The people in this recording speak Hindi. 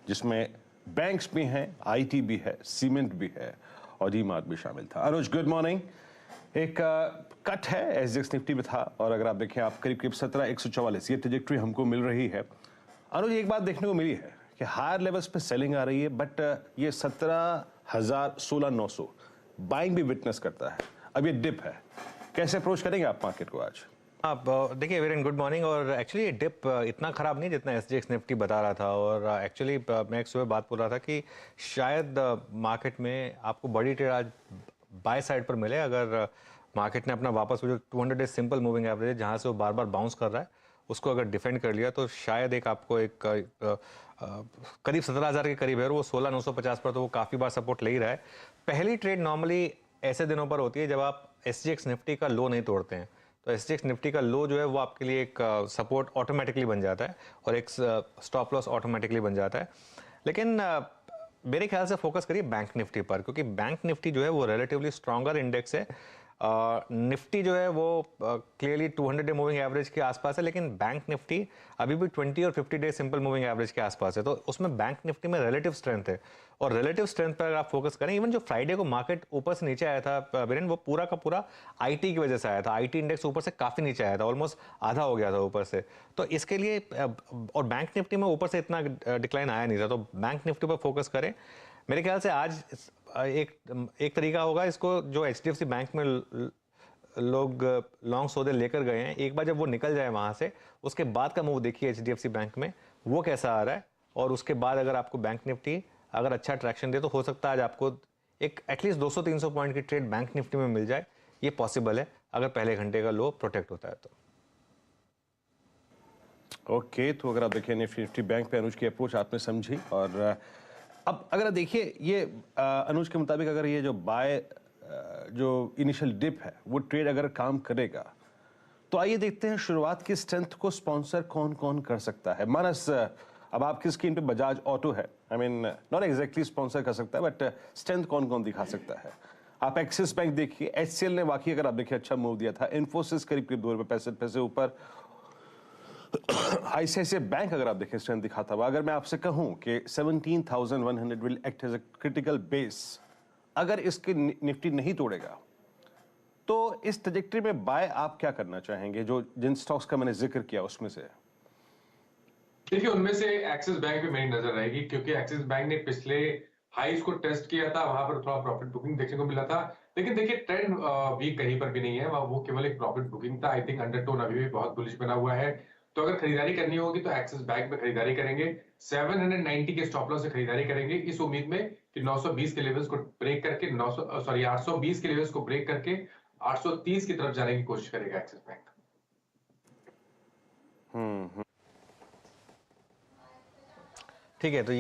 जिसमें बैंक्स भी हैं, आईटी भी है, सीमेंट भी है और डीमार्ट भी शामिल था। अनुज, गुड मॉर्निंग। एक कट है एसजीएक्स निफ्टी में था और अगर आप देखें आप करीब करीब 17,144 ये ट्रेजेक्ट्री हमको मिल रही है। अनुज, एक बात देखने को मिली है कि हायर लेवल्स पे सेलिंग आ रही है, बट ये 17,000 16,900 बाइंग भी विटनेस करता है। अब ये डिप है, कैसे अप्रोच करेंगे आप मार्केट को आज? आप देखिए वेरी गुड मॉर्निंग। और एक्चुअली ये डिप इतना ख़राब नहीं जितना एसजीएक्स निफ्टी बता रहा था। और एक्चुअली मैं एक सुबह बात बोल रहा था कि शायद मार्केट में आपको बड़ी ट्रेड आज बाय साइड पर मिले। अगर मार्केट ने अपना वापस वो जो 200 डेज सिंपल मूविंग एवरेज जहाँ से वो बार बार बाउंस कर रहा है उसको अगर डिफेंड कर लिया तो शायद एक आपको एक करीब 17,000 के करीब है और वो 16,950 पर तो वो काफ़ी बार सपोर्ट ले ही रहा है। पहली ट्रेड नॉर्मली ऐसे दिनों पर होती है जब आप एसजीएक्स निफ्टी का लो नहीं तोड़ते हैं। तो एसजीएक्स निफ्टी का लो जो है वो आपके लिए एक सपोर्ट ऑटोमेटिकली बन जाता है और एक स्टॉप लॉस ऑटोमेटिकली बन जाता है। लेकिन मेरे ख्याल से फोकस करिए बैंक निफ्टी पर, क्योंकि बैंक निफ्टी जो है वो रिलेटिवली स्ट्रॉन्गर इंडेक्स है। निफ्टी जो है वो क्लियरली 200 डे मूविंग एवरेज के आसपास है, लेकिन बैंक निफ्टी अभी भी 20 और 50 डे सिंपल मूविंग एवरेज के आसपास है। तो उसमें बैंक निफ्टी में रिलेटिव स्ट्रेंथ है और रिलेटिव स्ट्रेंथ पर अगर आप फोकस करें, इवन जो फ्राइडे को मार्केट ऊपर से नीचे आया था वीरेन, वो पूरा का पूरा आईटी की वजह से आया था। आईटी इंडेक्स ऊपर से काफी नीचे आया था, ऑलमोस्ट आधा हो गया था ऊपर से। तो इसके लिए और बैंक निफ्टी में ऊपर से इतना डिक्लाइन आया नहीं था, तो बैंक निफ्टी पर फोकस करें। मेरे ख्याल से आज एक तरीका होगा इसको, जो एचडीएफसी बैंक में लोग लॉन्ग सौदे लेकर गए हैं, एक बार जब वो निकल जाए वहां से, उसके बाद का मूव देखिए एचडीएफसी बैंक में वो कैसा आ रहा है। और उसके बाद अगर आपको बैंक निफ्टी अगर अच्छा ट्रैक्शन दे तो हो सकता है आज आपको एक एटलीस्ट 200-300 पॉइंट की ट्रेड बैंक निफ्टी में मिल जाए। ये पॉसिबल है अगर पहले घंटे का लो प्रोटेक्ट होता है तो। ओके, तो अगर आप देखिए निफ्टी बैंक पे अनुज की अप्रोच आपने समझी। और अब अगर देखिए ये अनुज के मुताबिक अगर ये जो बाय जो इनिशियल डिप है वो ट्रेड अगर काम करेगा तो आइए देखते हैं शुरुआत की स्ट्रेंथ को स्पॉन्सर कौन कौन कर सकता है। मानस, अब आपकी स्क्रीन पे बजाज ऑटो है, I mean not exactly sponsor कर सकता है बट स्ट्रेंथ कौन कौन दिखा सकता है। आप एक्सिस बैंक देखिए, एचसीएल ने वाकई अगर आप देखिए अच्छा मूव दिया था। इन्फोसिस करीब करीब ₹2.65 ऊपर। आईसीआईसीआई बैंक अगर आप देखें स्ट्रेंथ दिखाता हुआ। अगर मैं आपसे कहूं कि 17,100 will act as a critical base, अगर इसके निफ्टी नहीं तोड़ेगा तो इस ट्रैजेक्टरी में बाय आप क्या करना चाहेंगे, जो जिन स्टॉक्स का मैंने जिक्र किया उसमें से? देखिए उनमें से एक्सिस बैंक पे मेरी नजर रहेगी, क्योंकि एक्सिस बैंक ने पिछले हाईज को टेस्ट किया था, वहां पर थोड़ा प्रॉफिट बुकिंग देखने को मिला था। लेकिन देखिए ट्रेंड भी कहीं पर भी नहीं है, वो केवल एक प्रॉफिट बुकिंग था। आई थिंक अंडरटोन अभी भी बहुत बुलिश बना हुआ है। तो अगर खरीदारी करनी होगी तो एक्सिस बैंक में खरीदारी करेंगे। 790 के स्टॉप लॉस से खरीदारी करेंगे, इस उम्मीद में कि 920 के लेवल्स को ब्रेक करके 820 के लेवल्स को ब्रेक करके 830 की तरफ जाने की कोशिश करेगा एक्सिस बैंक। ठीक है, तो ये